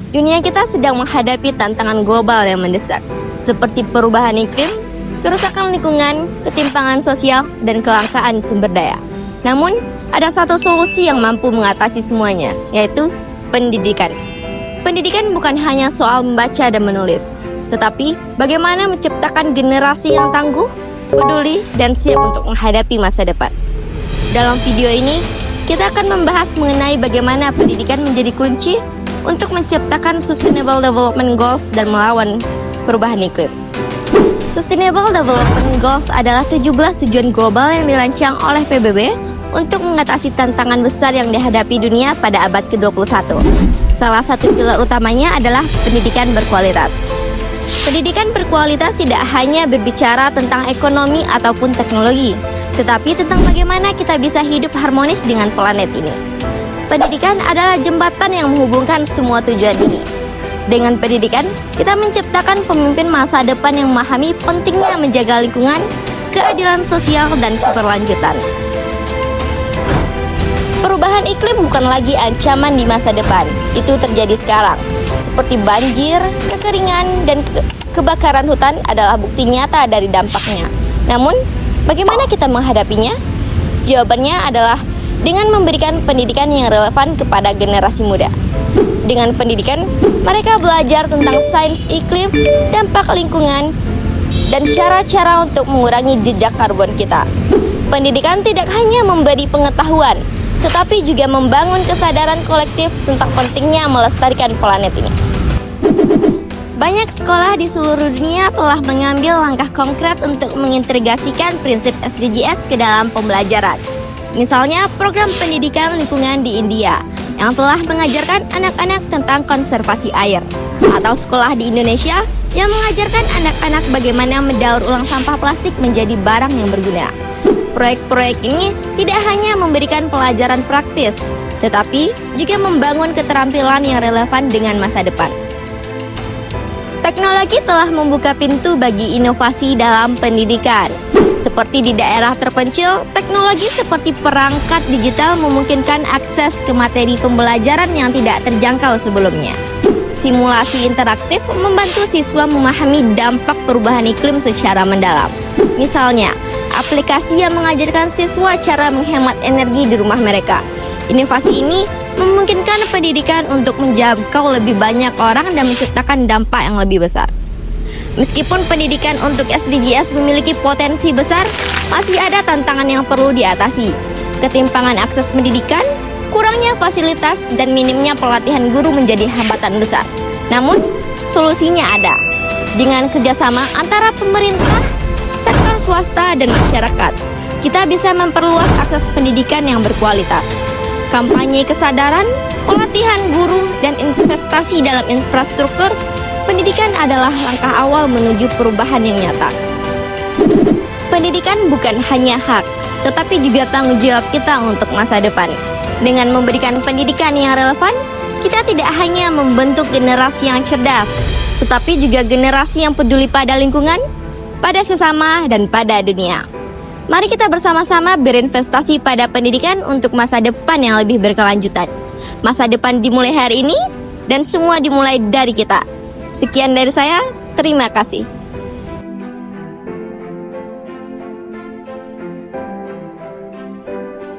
Dunia kita sedang menghadapi tantangan global yang mendesak, seperti perubahan iklim, kerusakan lingkungan, ketimpangan sosial, dan kelangkaan sumber daya. Namun, ada satu solusi yang mampu mengatasi semuanya, yaitu pendidikan. Pendidikan bukan hanya soal membaca dan menulis, tetapi bagaimana menciptakan generasi yang tangguh, peduli, dan siap untuk menghadapi masa depan. Dalam video ini, kita akan membahas mengenai bagaimana pendidikan menjadi kunci untuk menciptakan Sustainable Development Goals dan melawan perubahan iklim. Sustainable Development Goals adalah 17 tujuan global yang dirancang oleh PBB untuk mengatasi tantangan besar yang dihadapi dunia pada abad ke-21. Salah satu pilar utamanya adalah pendidikan berkualitas. Pendidikan berkualitas tidak hanya berbicara tentang ekonomi ataupun teknologi, tetapi tentang bagaimana kita bisa hidup harmonis dengan planet ini. Pendidikan adalah jembatan yang menghubungkan semua tujuan ini. Dengan pendidikan, kita menciptakan pemimpin masa depan yang memahami pentingnya menjaga lingkungan, keadilan sosial, dan keberlanjutan. Perubahan iklim bukan lagi ancaman di masa depan, itu terjadi sekarang. Seperti banjir, kekeringan, dan kebakaran hutan adalah bukti nyata dari dampaknya. Namun, bagaimana kita menghadapinya? Jawabannya adalah dengan memberikan pendidikan yang relevan kepada generasi muda. Dengan pendidikan, mereka belajar tentang sains iklim, dampak lingkungan, dan cara-cara untuk mengurangi jejak karbon kita. Pendidikan tidak hanya memberi pengetahuan, tetapi juga membangun kesadaran kolektif tentang pentingnya melestarikan planet ini. Banyak sekolah di seluruh dunia telah mengambil langkah konkret untuk mengintegrasikan prinsip SDGs ke dalam pembelajaran. Misalnya program pendidikan lingkungan di India yang telah mengajarkan anak-anak tentang konservasi air, atau sekolah di Indonesia yang mengajarkan anak-anak bagaimana mendaur ulang sampah plastik menjadi barang yang berguna. Proyek-proyek ini tidak hanya memberikan pelajaran praktis, tetapi juga membangun keterampilan yang relevan dengan masa depan. Teknologi telah membuka pintu bagi inovasi dalam pendidikan. Seperti di daerah terpencil, teknologi seperti perangkat digital memungkinkan akses ke materi pembelajaran yang tidak terjangkau sebelumnya. Simulasi interaktif membantu siswa memahami dampak perubahan iklim secara mendalam. Misalnya, aplikasi yang mengajarkan siswa cara menghemat energi di rumah mereka. Inovasi ini memungkinkan pendidikan untuk menjangkau lebih banyak orang dan menciptakan dampak yang lebih besar. Meskipun pendidikan untuk SDGs memiliki potensi besar, masih ada tantangan yang perlu diatasi. Ketimpangan akses pendidikan, kurangnya fasilitas, dan minimnya pelatihan guru menjadi hambatan besar. Namun, solusinya ada. Dengan kerjasama antara pemerintah, sektor swasta, dan masyarakat, kita bisa memperluas akses pendidikan yang berkualitas. Kampanye kesadaran, pelatihan guru, dan investasi dalam infrastruktur pendidikan adalah langkah awal menuju perubahan yang nyata. Pendidikan bukan hanya hak, tetapi juga tanggung jawab kita untuk masa depan. Dengan memberikan pendidikan yang relevan, kita tidak hanya membentuk generasi yang cerdas, tetapi juga generasi yang peduli pada lingkungan, pada sesama, dan pada dunia. Mari kita bersama-sama berinvestasi pada pendidikan untuk masa depan yang lebih berkelanjutan. Masa depan dimulai hari ini, dan semua dimulai dari kita. Sekian dari saya, terima kasih.